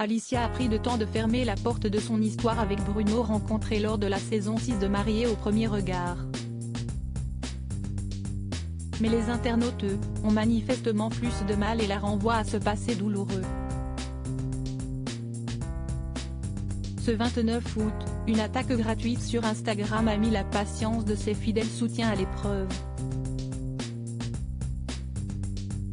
Alicia a pris le temps de fermer la porte de son histoire avec Bruno, rencontré lors de la saison 6 de Mariés au premier regard. Mais les internautes, eux, ont manifestement plus de mal et la renvoient à ce passé douloureux. Ce 29 août, une attaque gratuite sur Instagram a mis la patience de ses fidèles soutiens à l'épreuve.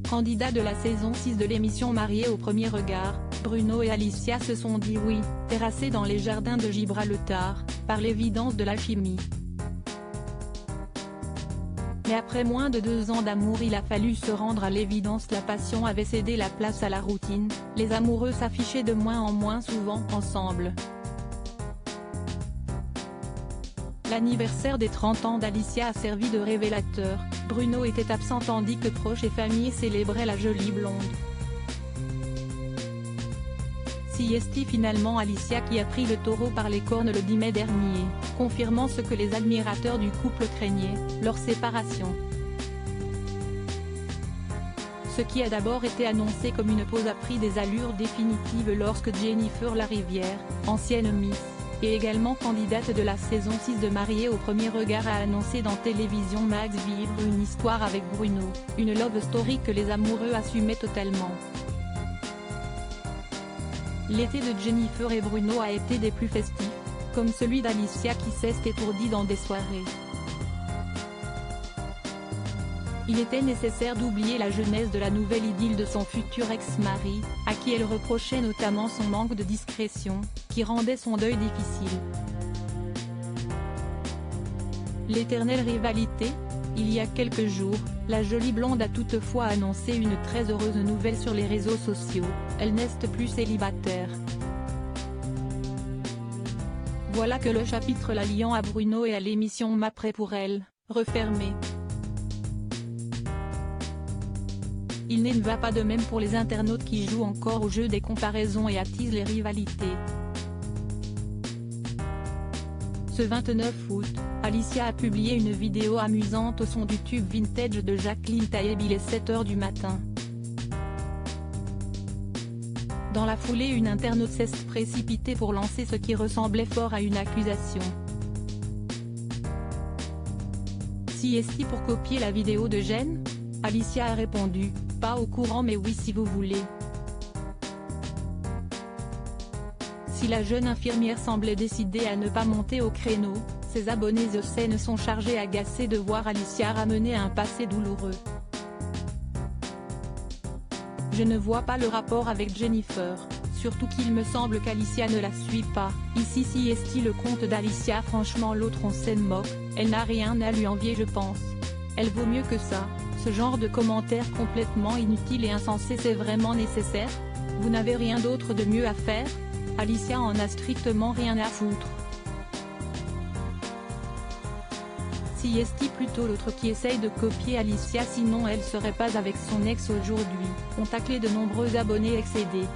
Candidat de la saison 6 de l'émission Mariés au premier regard, Bruno et Alicia se sont dit oui, terrassés dans les jardins de Gibraltar, par l'évidence de la chimie. Mais après moins de 2 ans d'amour, il a fallu se rendre à l'évidence: la passion avait cédé la place à la routine, les amoureux s'affichaient de moins en moins souvent ensemble. L'anniversaire des 30 ans d'Alicia a servi de révélateur. Bruno était absent tandis que proches et famille célébraient la jolie blonde. Si est finalement Alicia qui a pris le taureau par les cornes le 10 mai dernier, confirmant ce que les admirateurs du couple craignaient, leur séparation. Ce qui a d'abord été annoncé comme une pause a pris des allures définitives lorsque Jennifer Larivière, ancienne Miss, et également candidate de la saison 6 de Mariés au premier regard, a annoncé dans Télévision Max vivre une histoire avec Bruno, une love story que les amoureux assumaient totalement. L'été de Jennifer et Bruno a été des plus festifs, comme celui d'Alicia qui s'est étourdie dans des soirées. Il était nécessaire d'oublier la jeunesse de la nouvelle idylle de son futur ex-mari, à qui elle reprochait notamment son manque de discrétion, qui rendait son deuil difficile. L'éternelle rivalité ? Il y a quelques jours, la jolie blonde a toutefois annoncé une très heureuse nouvelle sur les réseaux sociaux: elle n'est plus célibataire. Voilà que le chapitre la liant à Bruno et à l'émission M'après pour elle, refermé. Il ne va pas de même pour les internautes qui jouent encore au jeu des comparaisons et attisent les rivalités. Ce 29 août, Alicia a publié une vidéo amusante au son du tube vintage de Jacqueline Taïeb. Il est 7 h du matin. Dans la foulée, une internaute s'est précipitée pour lancer ce qui ressemblait fort à une accusation. Si est-ce pour copier la vidéo de Jen ? Alicia a répondu: pas au courant mais oui si vous voulez. Si la jeune infirmière semblait décidée à ne pas monter au créneau, ses abonnés The Scène sont chargés agacés de voir Alicia ramener un passé douloureux. Je ne vois pas le rapport avec Jennifer, surtout qu'il me semble qu'Alicia ne la suit pas. Ici si est le compte d'Alicia, franchement l'autre on s'en moque, elle n'a rien à lui envier je pense. Elle vaut mieux que ça. Ce genre de commentaires complètement inutile et insensé, c'est vraiment nécessaire? Vous n'avez rien d'autre de mieux à faire? Alicia en a strictement rien à foutre. Si est plutôt l'autre qui essaye de copier Alicia, sinon elle serait pas avec son ex aujourd'hui, ont taclé de nombreux abonnés excédés.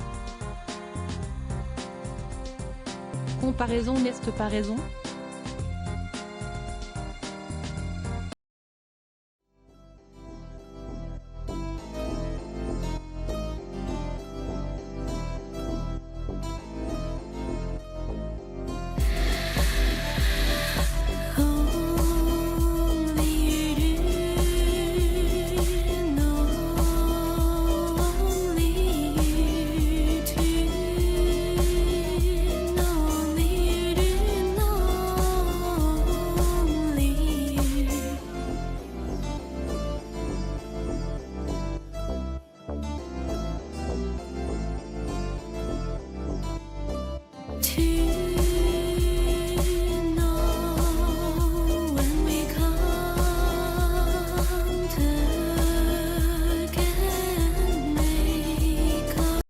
Comparaison n'est pas raison?